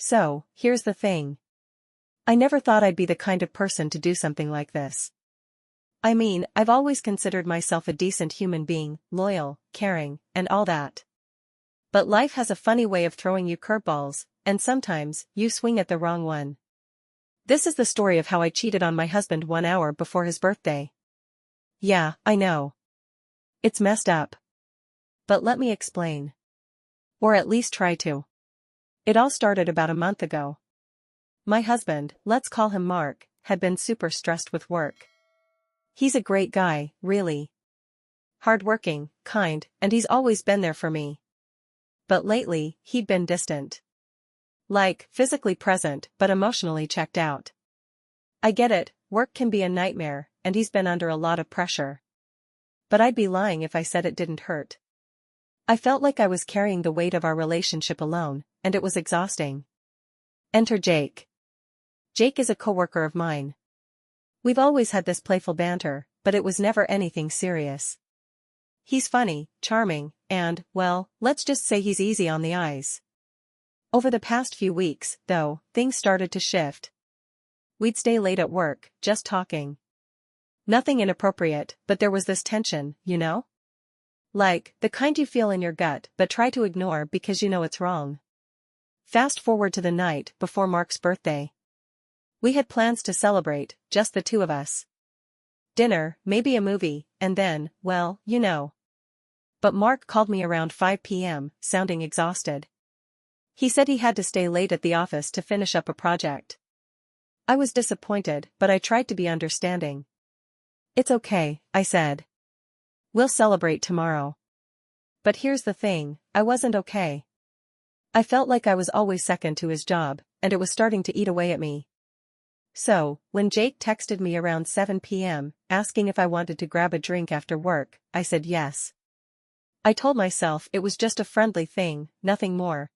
So, here's the thing. I never thought I'd be the kind of person to do something like this. I mean, I've always considered myself a decent human being, loyal, caring, and all that. But life has a funny way of throwing you curveballs, and sometimes, you swing at the wrong one. This is the story of how I cheated on my husband 1 hour before his birthday. Yeah, I know. It's messed up. But let me explain. Or at least try to. It all started about a month ago. My husband, let's call him Mark, had been super stressed with work. He's a great guy, really. Hardworking, kind, and he's always been there for me. But lately, he'd been distant. Like, physically present, but emotionally checked out. I get it, work can be a nightmare, and he's been under a lot of pressure. But I'd be lying if I said it didn't hurt. I felt like I was carrying the weight of our relationship alone, and it was exhausting. Enter Jake. Jake is a coworker of mine. We've always had this playful banter, but it was never anything serious. He's funny, charming, and, well, let's just say he's easy on the eyes. Over the past few weeks, though, things started to shift. We'd stay late at work, just talking. Nothing inappropriate, but there was this tension, you know? Like, the kind you feel in your gut but try to ignore because you know it's wrong. Fast forward to the night before Mark's birthday. We had plans to celebrate, just the two of us. Dinner, maybe a movie, and then, well, you know. But Mark called me around 5 p.m., sounding exhausted. He said he had to stay late at the office to finish up a project. I was disappointed, but I tried to be understanding. It's okay, I said. We'll celebrate tomorrow. But here's the thing, I wasn't okay. I felt like I was always second to his job, and it was starting to eat away at me. So, when Jake texted me around 7 p.m., asking if I wanted to grab a drink after work, I said yes. I told myself it was just a friendly thing, nothing more.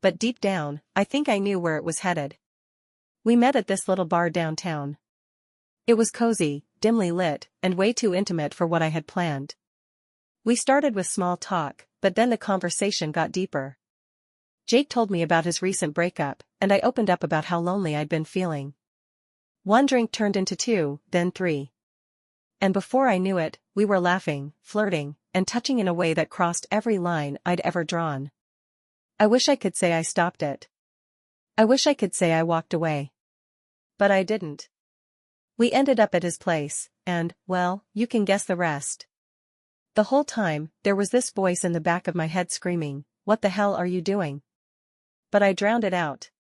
But deep down, I think I knew where it was headed. We met at this little bar downtown. It was cozy, dimly lit, and way too intimate for what I had planned. We started with small talk, but then the conversation got deeper. Jake told me about his recent breakup, and I opened up about how lonely I'd been feeling. One drink turned into 2, then 3. And before I knew it, we were laughing, flirting, and touching in a way that crossed every line I'd ever drawn. I wish I could say I stopped it. I wish I could say I walked away. But I didn't. We ended up at his place, and, well, you can guess the rest. The whole time, there was this voice in the back of my head screaming, "What the hell are you doing?" But I drowned it out.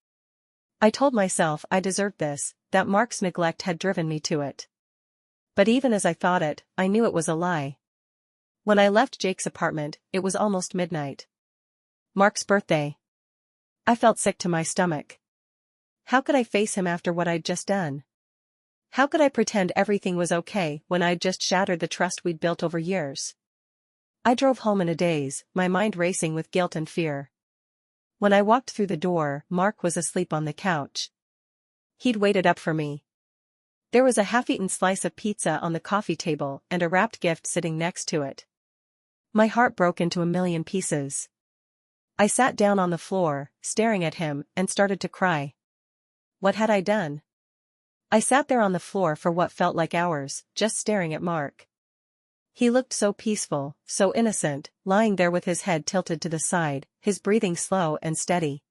I told myself I deserved this, that Mark's neglect had driven me to it. But even as I thought it, I knew it was a lie. When I left Jake's apartment, it was almost midnight. Mark's birthday. I felt sick to my stomach. How could I face him after what I'd just done? How could I pretend everything was okay when I'd just shattered the trust we'd built over years? I drove home in a daze, my mind racing with guilt and fear. When I walked through the door, Mark was asleep on the couch. He'd waited up for me. There was a half-eaten slice of pizza on the coffee table and a wrapped gift sitting next to it. My heart broke into a million pieces. I sat down on the floor, staring at him, and started to cry. What had I done? I sat there on the floor for what felt like hours, just staring at Mark. He looked so peaceful, so innocent, lying there with his head tilted to the side, his breathing slow and steady.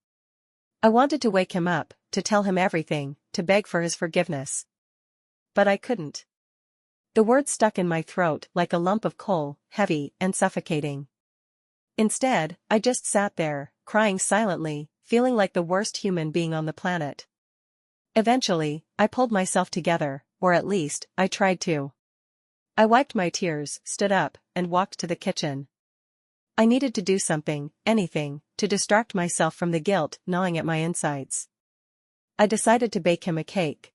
I wanted to wake him up, to tell him everything, to beg for his forgiveness. But I couldn't. The words stuck in my throat like a lump of coal, heavy and suffocating. Instead, I just sat there, crying silently, feeling like the worst human being on the planet. Eventually, I pulled myself together, or at least, I tried to. I wiped my tears, stood up, and walked to the kitchen. I needed to do something, anything, to distract myself from the guilt gnawing at my insides. I decided to bake him a cake.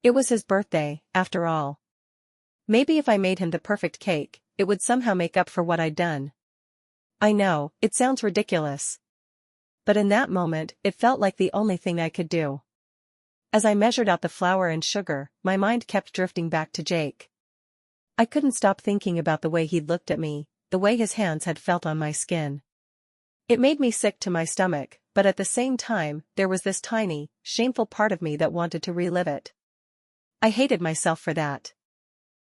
It was his birthday, after all. Maybe if I made him the perfect cake, it would somehow make up for what I'd done. I know, it sounds ridiculous. But in that moment, it felt like the only thing I could do. As I measured out the flour and sugar, my mind kept drifting back to Jake. I couldn't stop thinking about the way he'd looked at me, the way his hands had felt on my skin. It made me sick to my stomach, but at the same time, there was this tiny, shameful part of me that wanted to relive it. I hated myself for that.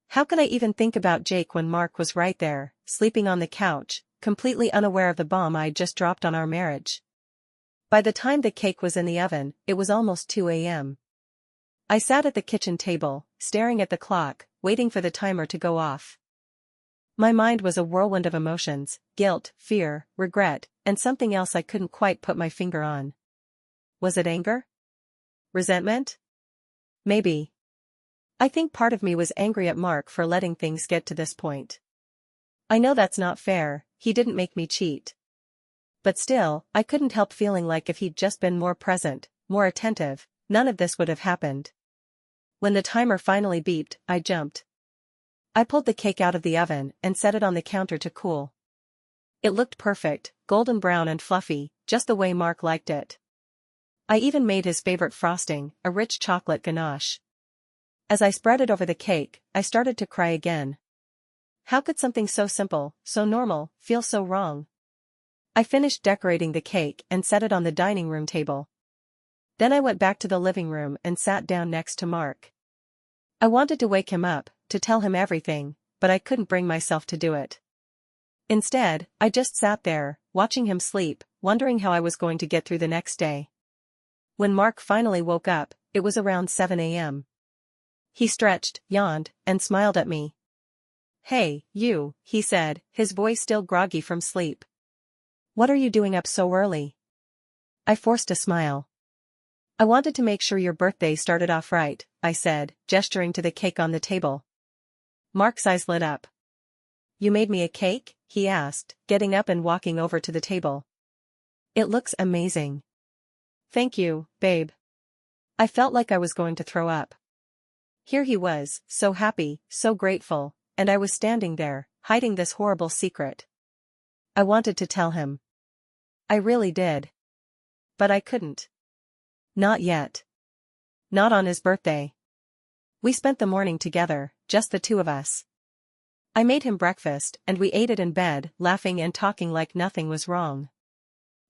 How could I even think about Jake when Mark was right there, sleeping on the couch, completely unaware of the bomb I'd just dropped on our marriage? By the time the cake was in the oven, it was almost 2 a.m. I sat at the kitchen table, staring at the clock, waiting for the timer to go off. My mind was a whirlwind of emotions: guilt, fear, regret, and something else I couldn't quite put my finger on. Was it anger? Resentment? Maybe. I think part of me was angry at Mark for letting things get to this point. I know that's not fair, he didn't make me cheat. But still, I couldn't help feeling like if he'd just been more present, more attentive, none of this would have happened. When the timer finally beeped, I jumped. I pulled the cake out of the oven and set it on the counter to cool. It looked perfect, golden brown and fluffy, just the way Mark liked it. I even made his favorite frosting, a rich chocolate ganache. As I spread it over the cake, I started to cry again. How could something so simple, so normal, feel so wrong? I finished decorating the cake and set it on the dining room table. Then I went back to the living room and sat down next to Mark. I wanted to wake him up, to tell him everything, but I couldn't bring myself to do it. Instead, I just sat there, watching him sleep, wondering how I was going to get through the next day. When Mark finally woke up, it was around 7 a.m. He stretched, yawned, and smiled at me. "Hey, you," he said, his voice still groggy from sleep. "What are you doing up so early?" I forced a smile. "I wanted to make sure your birthday started off right," I said, gesturing to the cake on the table. Mark's eyes lit up. "You made me a cake?" he asked, getting up and walking over to the table. "It looks amazing." "Thank you, babe." I felt like I was going to throw up. Here he was, so happy, so grateful, and I was standing there, hiding this horrible secret. I wanted to tell him. I really did. But I couldn't. Not yet. Not on his birthday. We spent the morning together, just the two of us. I made him breakfast and we ate it in bed, laughing and talking like nothing was wrong.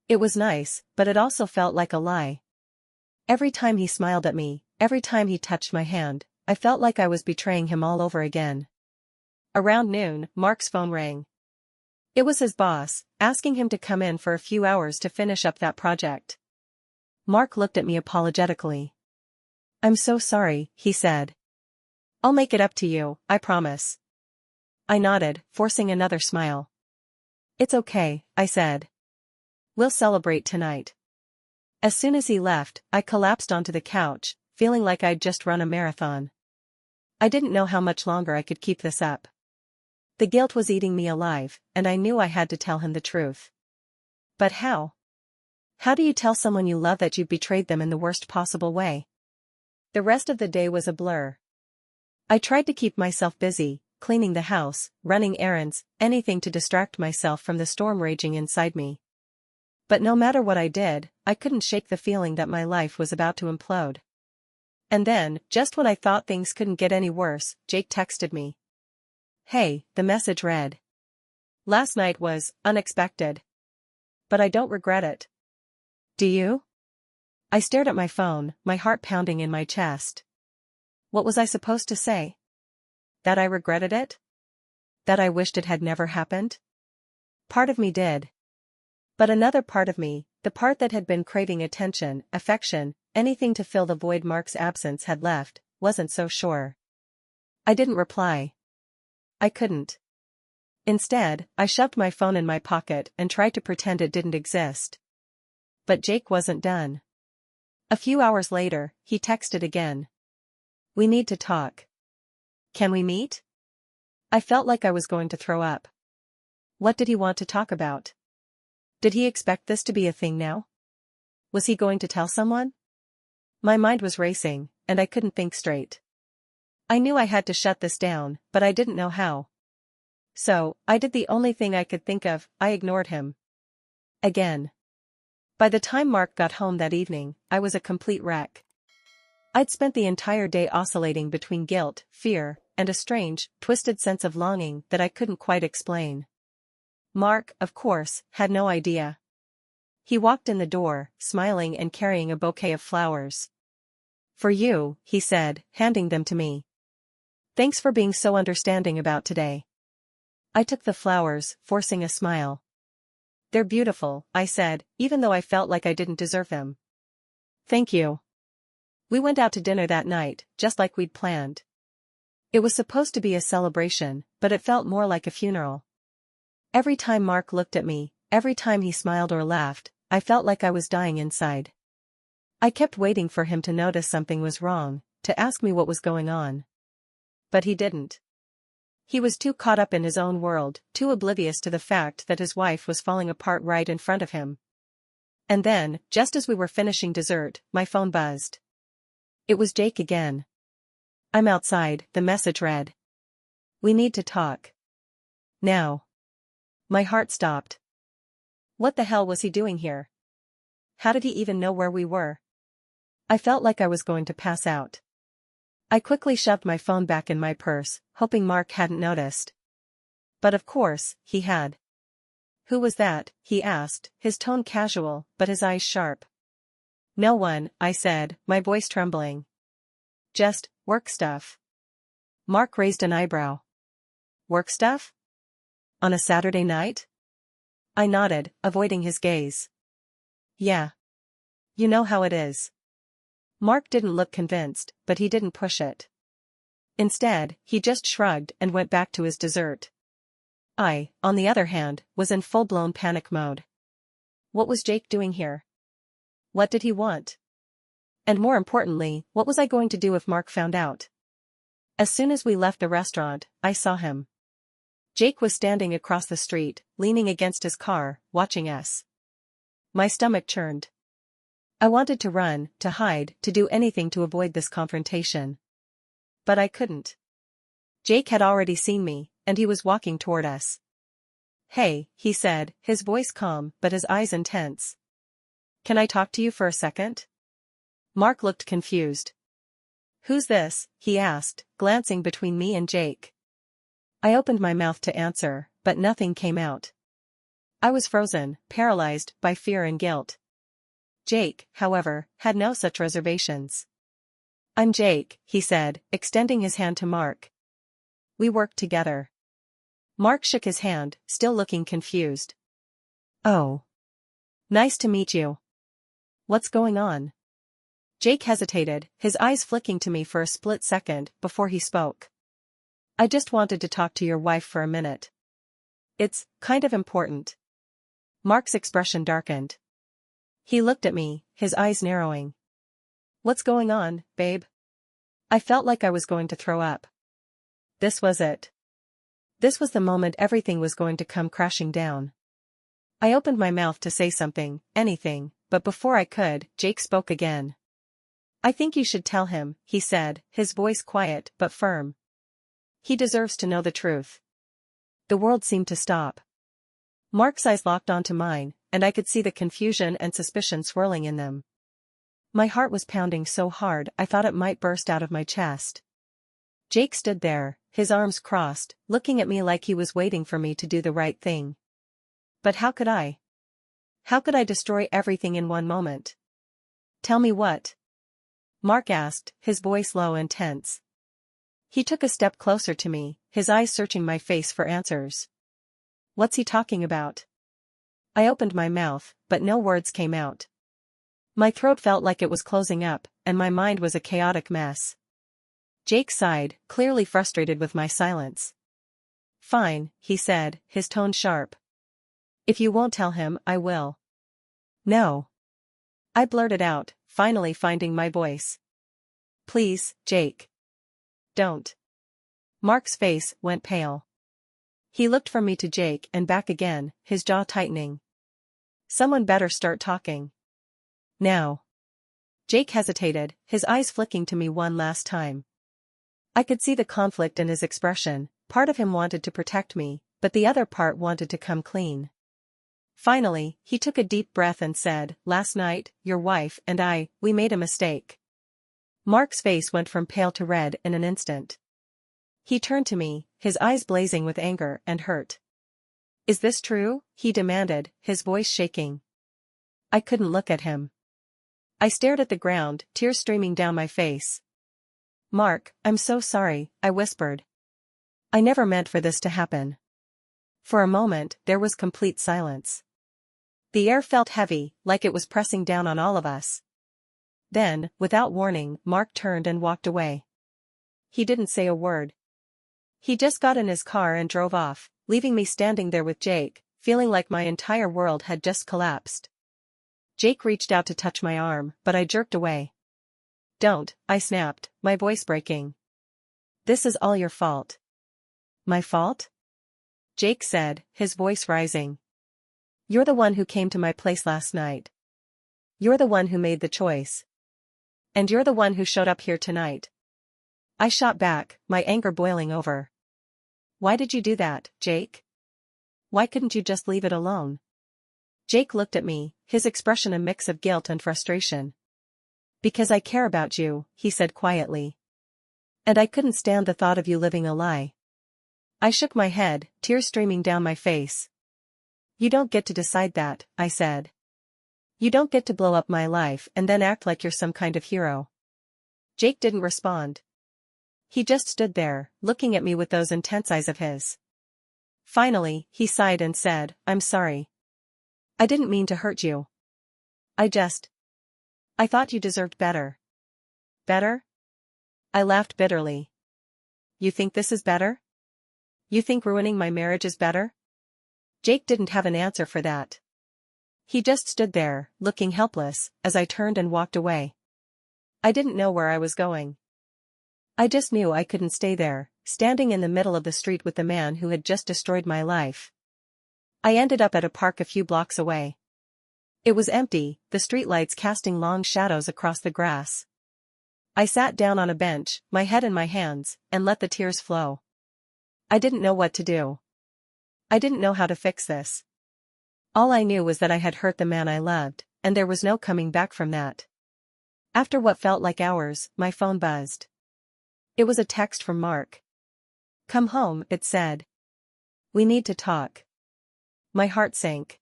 It was nice, but it also felt like a lie. Every time he smiled at me, every time he touched my hand, I felt like I was betraying him all over again. Around noon, Mark's phone rang. It was his boss, asking him to come in for a few hours to finish up that project. Mark looked at me apologetically. "I'm so sorry," he said. "I'll make it up to you, I promise." I nodded, forcing another smile. "It's okay," I said. "We'll celebrate tonight." As soon as he left, I collapsed onto the couch, feeling like I'd just run a marathon. I didn't know how much longer I could keep this up. The guilt was eating me alive, and I knew I had to tell him the truth. But how? How do you tell someone you love that you've betrayed them in the worst possible way? The rest of the day was a blur. I tried to keep myself busy, cleaning the house, running errands, anything to distract myself from the storm raging inside me. But no matter what I did, I couldn't shake the feeling that my life was about to implode. And then, just when I thought things couldn't get any worse, Jake texted me. "Hey," the message read. "Last night was unexpected. But I don't regret it. Do you?" I stared at my phone, my heart pounding in my chest. What was I supposed to say? That I regretted it? That I wished it had never happened? Part of me did. But another part of me, the part that had been craving attention, affection, anything to fill the void Mark's absence had left, wasn't so sure. I didn't reply. I couldn't. Instead, I shoved my phone in my pocket and tried to pretend it didn't exist. But Jake wasn't done. A few hours later, he texted again. "We need to talk. Can we meet?" I felt like I was going to throw up. What did he want to talk about? Did he expect this to be a thing now? Was he going to tell someone? My mind was racing, and I couldn't think straight. I knew I had to shut this down, but I didn't know how. So, I did the only thing I could think of: I ignored him. Again. By the time Mark got home that evening, I was a complete wreck. I'd spent the entire day oscillating between guilt, fear, and a strange, twisted sense of longing that I couldn't quite explain. Mark, of course, had no idea. He walked in the door, smiling and carrying a bouquet of flowers. "For you," he said, handing them to me. "Thanks for being so understanding about today." I took the flowers, forcing a smile. "They're beautiful," I said, even though I felt like I didn't deserve them. "Thank you." We went out to dinner that night, just like we'd planned. It was supposed to be a celebration, but it felt more like a funeral. Every time Mark looked at me, every time he smiled or laughed, I felt like I was dying inside. I kept waiting for him to notice something was wrong, to ask me what was going on. But he didn't. He was too caught up in his own world, too oblivious to the fact that his wife was falling apart right in front of him. And then, just as we were finishing dessert, my phone buzzed. It was Jake again. "I'm outside," the message read. "We need to talk. Now." My heart stopped. What the hell was he doing here? How did he even know where we were? I felt like I was going to pass out. I quickly shoved my phone back in my purse, hoping Mark hadn't noticed. But of course, he had. "Who was that?" he asked, his tone casual, but his eyes sharp. "No one," I said, my voice trembling. "Just, work stuff." Mark raised an eyebrow. "Work stuff? On a Saturday night?" I nodded, avoiding his gaze. "Yeah. You know how it is." Mark didn't look convinced, but he didn't push it. Instead, he just shrugged and went back to his dessert. I, on the other hand, was in full-blown panic mode. What was Jake doing here? What did he want? And more importantly, what was I going to do if Mark found out? As soon as we left the restaurant, I saw him. Jake was standing across the street, leaning against his car, watching us. My stomach churned. I wanted to run, to hide, to do anything to avoid this confrontation. But I couldn't. Jake had already seen me, and he was walking toward us. "Hey," he said, his voice calm but his eyes intense. "Can I talk to you for a second?" Mark looked confused. "Who's this?" he asked, glancing between me and Jake. I opened my mouth to answer, but nothing came out. I was frozen, paralyzed by fear and guilt. Jake, however, had no such reservations. "I'm Jake," he said, extending his hand to Mark. "We work together." Mark shook his hand, still looking confused. "Oh. Nice to meet you. What's going on?" Jake hesitated, his eyes flicking to me for a split second before he spoke. "I just wanted to talk to your wife for a minute. It's kind of important." Mark's expression darkened. He looked at me, his eyes narrowing. "What's going on, babe?" I felt like I was going to throw up. This was it. This was the moment everything was going to come crashing down. I opened my mouth to say something, anything, but before I could, Jake spoke again. "I think you should tell him," he said, his voice quiet but firm. "He deserves to know the truth." The world seemed to stop. Mark's eyes locked onto mine, and I could see the confusion and suspicion swirling in them. My heart was pounding so hard I thought it might burst out of my chest. Jake stood there, his arms crossed, looking at me like he was waiting for me to do the right thing. But how could I? How could I destroy everything in one moment? "Tell me what?" Mark asked, his voice low and tense. He took a step closer to me, his eyes searching my face for answers. "What's he talking about?" I opened my mouth, but no words came out. My throat felt like it was closing up, and my mind was a chaotic mess. Jake sighed, clearly frustrated with my silence. "Fine," he said, his tone sharp. "If you won't tell him, I will." "No." I blurted out, finally finding my voice. "Please, Jake. Don't." Mark's face went pale. He looked from me to Jake and back again, his jaw tightening. "Someone better start talking. Now." Jake hesitated, his eyes flicking to me one last time. I could see the conflict in his expression. Part of him wanted to protect me, but the other part wanted to come clean. Finally, he took a deep breath and said, "Last night, your wife and we made a mistake." Mark's face went from pale to red in an instant. He turned to me, his eyes blazing with anger and hurt. "Is this true?" he demanded, his voice shaking. I couldn't look at him. I stared at the ground, tears streaming down my face. "Mark, I'm so sorry," I whispered. "I never meant for this to happen." For a moment, there was complete silence. The air felt heavy, like it was pressing down on all of us. Then, without warning, Mark turned and walked away. He didn't say a word. He just got in his car and drove off, leaving me standing there with Jake, feeling like my entire world had just collapsed. Jake reached out to touch my arm, but I jerked away. "Don't," I snapped, my voice breaking. "This is all your fault." "My fault?" Jake said, his voice rising. "You're the one who came to my place last night. You're the one who made the choice. And you're the one who showed up here tonight." I shot back, my anger boiling over. "Why did you do that, Jake? Why couldn't you just leave it alone?" Jake looked at me, his expression a mix of guilt and frustration. "Because I care about you," he said quietly. "And I couldn't stand the thought of you living a lie." I shook my head, tears streaming down my face. "You don't get to decide that," I said. "You don't get to blow up my life and then act like you're some kind of hero." Jake didn't respond. He just stood there, looking at me with those intense eyes of his. Finally, he sighed and said, "I'm sorry. I didn't mean to hurt you. I thought you deserved better." "Better?" I laughed bitterly. "You think this is better? You think ruining my marriage is better?" Jake didn't have an answer for that. He just stood there, looking helpless, as I turned and walked away. I didn't know where I was going. I just knew I couldn't stay there, standing in the middle of the street with the man who had just destroyed my life. I ended up at a park a few blocks away. It was empty, the streetlights casting long shadows across the grass. I sat down on a bench, my head in my hands, and let the tears flow. I didn't know what to do. I didn't know how to fix this. All I knew was that I had hurt the man I loved, and there was no coming back from that. After what felt like hours, my phone buzzed. It was a text from Mark. "Come home," it said. "We need to talk." My heart sank.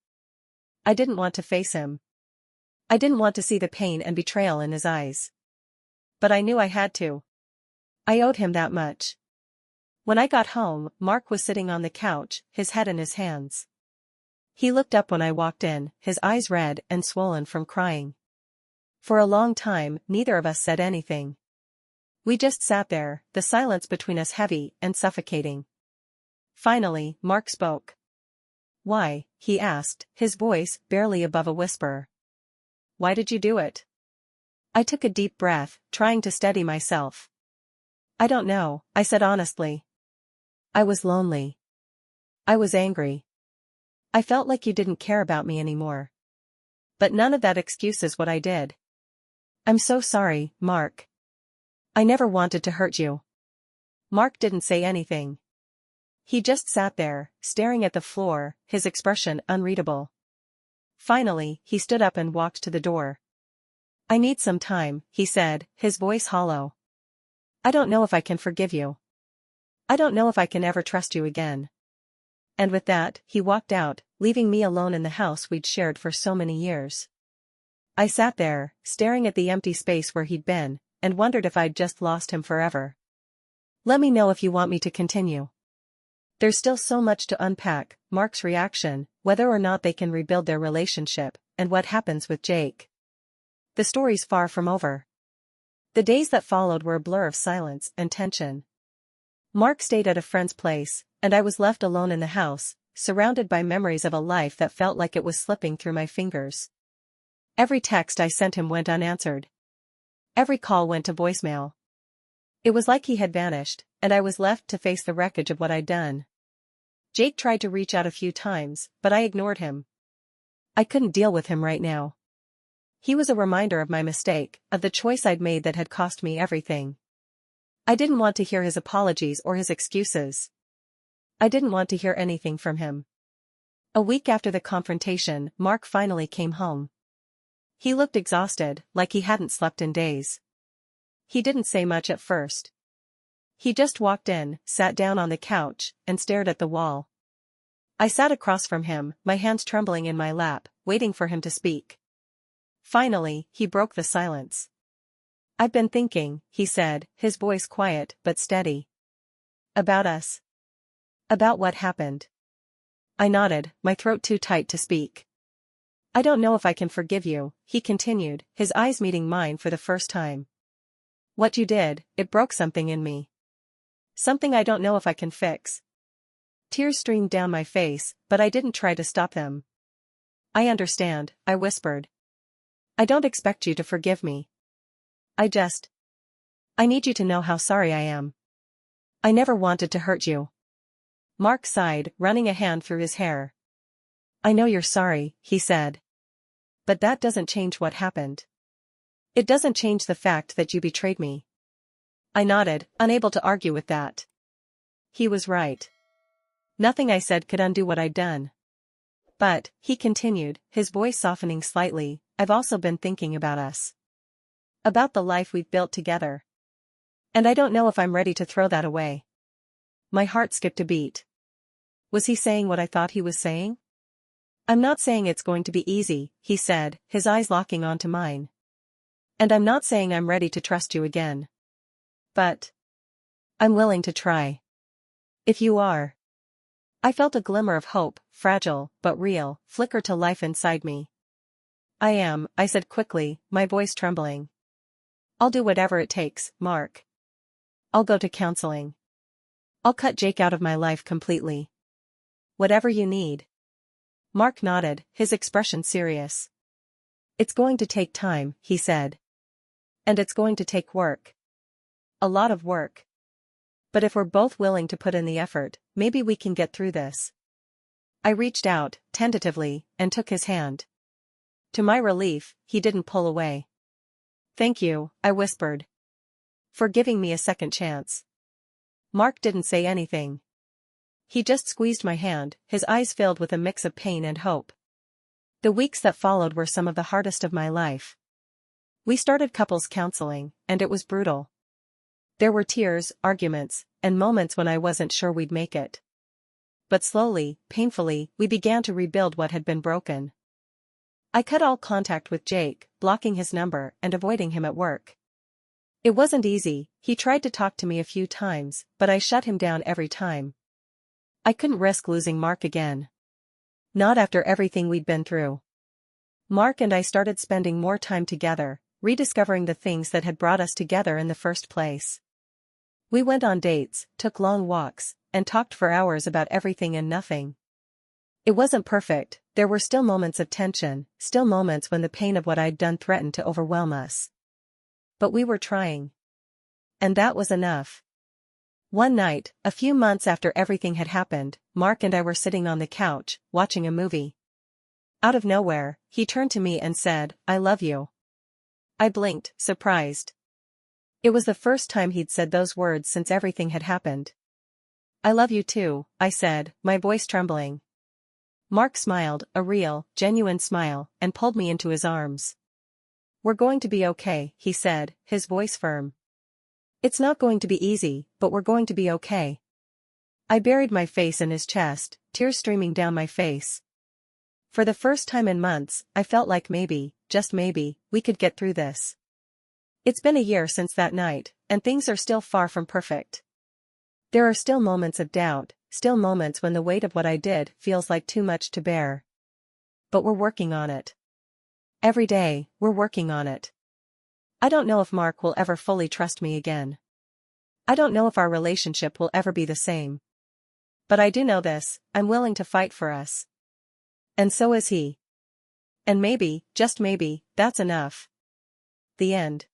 I didn't want to face him. I didn't want to see the pain and betrayal in his eyes. But I knew I had to. I owed him that much. When I got home, Mark was sitting on the couch, his head in his hands. He looked up when I walked in, his eyes red and swollen from crying. For a long time, neither of us said anything. We just sat there, the silence between us heavy and suffocating. Finally, Mark spoke. "Why?" he asked, his voice barely above a whisper. "Why did you do it?" I took a deep breath, trying to steady myself. "I don't know," I said honestly. "I was lonely. I was angry. I felt like you didn't care about me anymore. But none of that excuses what I did. I'm so sorry, Mark. I never wanted to hurt you." Mark didn't say anything. He just sat there, staring at the floor, his expression unreadable. Finally, he stood up and walked to the door. "I need some time," he said, his voice hollow. "I don't know if I can forgive you. I don't know if I can ever trust you again." And with that, he walked out, leaving me alone in the house we'd shared for so many years. I sat there, staring at the empty space where he'd been, and wondered if I'd just lost him forever. Let me know if you want me to continue. There's still so much to unpack: Mark's reaction, whether or not they can rebuild their relationship, and what happens with Jake. The story's far from over. The days that followed were a blur of silence and tension. Mark stayed at a friend's place, and I was left alone in the house, surrounded by memories of a life that felt like it was slipping through my fingers. Every text I sent him went unanswered. Every call went to voicemail. It was like he had vanished, and I was left to face the wreckage of what I'd done. Jake tried to reach out a few times, but I ignored him. I couldn't deal with him right now. He was a reminder of my mistake, of the choice I'd made that had cost me everything. I didn't want to hear his apologies or his excuses. I didn't want to hear anything from him. A week after the confrontation, Mark finally came home. He looked exhausted, like he hadn't slept in days. He didn't say much at first. He just walked in, sat down on the couch, and stared at the wall. I sat across from him, my hands trembling in my lap, waiting for him to speak. Finally, he broke the silence. "I've been thinking," he said, his voice quiet but steady. "About us. About what happened." I nodded, my throat too tight to speak. "I don't know if I can forgive you," he continued, his eyes meeting mine for the first time. "What you did, it broke something in me. Something I don't know if I can fix." Tears streamed down my face, but I didn't try to stop them. "I understand," I whispered. "I don't expect you to forgive me. I need you to know how sorry I am. I never wanted to hurt you." Mark sighed, running a hand through his hair. "I know you're sorry," he said. "But that doesn't change what happened. It doesn't change the fact that you betrayed me." I nodded, unable to argue with that. He was right. Nothing I said could undo what I'd done. "But," he continued, his voice softening slightly, "I've also been thinking about us. About the life we've built together. And I don't know if I'm ready to throw that away." My heart skipped a beat. Was he saying what I thought he was saying? "I'm not saying it's going to be easy," he said, his eyes locking onto mine. "And I'm not saying I'm ready to trust you again. But I'm willing to try. If you are." I felt a glimmer of hope, fragile, but real, flicker to life inside me. "I am," I said quickly, my voice trembling. "I'll do whatever it takes, Mark. I'll go to counseling. I'll cut Jake out of my life completely. Whatever you need." Mark nodded, his expression serious. "It's going to take time," he said. "And it's going to take work. A lot of work. But if we're both willing to put in the effort, maybe we can get through this." I reached out, tentatively, and took his hand. To my relief, he didn't pull away. "Thank you," I whispered. "For giving me a second chance." Mark didn't say anything. He just squeezed my hand, his eyes filled with a mix of pain and hope. The weeks that followed were some of the hardest of my life. We started couples counseling, and it was brutal. There were tears, arguments, and moments when I wasn't sure we'd make it. But slowly, painfully, we began to rebuild what had been broken. I cut all contact with Jake, blocking his number and avoiding him at work. It wasn't easy. He tried to talk to me a few times, but I shut him down every time. I couldn't risk losing Mark again. Not after everything we'd been through. Mark and I started spending more time together, rediscovering the things that had brought us together in the first place. We went on dates, took long walks, and talked for hours about everything and nothing. It wasn't perfect, there were still moments of tension, still moments when the pain of what I'd done threatened to overwhelm us. But we were trying. And that was enough. One night, a few months after everything had happened, Mark and I were sitting on the couch, watching a movie. Out of nowhere, he turned to me and said, "I love you." I blinked, surprised. It was the first time he'd said those words since everything had happened. "I love you too," I said, my voice trembling. Mark smiled, a real, genuine smile, and pulled me into his arms. "We're going to be okay," he said, his voice firm. "It's not going to be easy, but we're going to be okay." I buried my face in his chest, tears streaming down my face. For the first time in months, I felt like maybe, just maybe, we could get through this. It's been a year since that night, and things are still far from perfect. There are still moments of doubt, still moments when the weight of what I did feels like too much to bear. But we're working on it. Every day, we're working on it. I don't know if Mark will ever fully trust me again. I don't know if our relationship will ever be the same. But I do know this, I'm willing to fight for us. And so is he. And maybe, just maybe, that's enough. The end.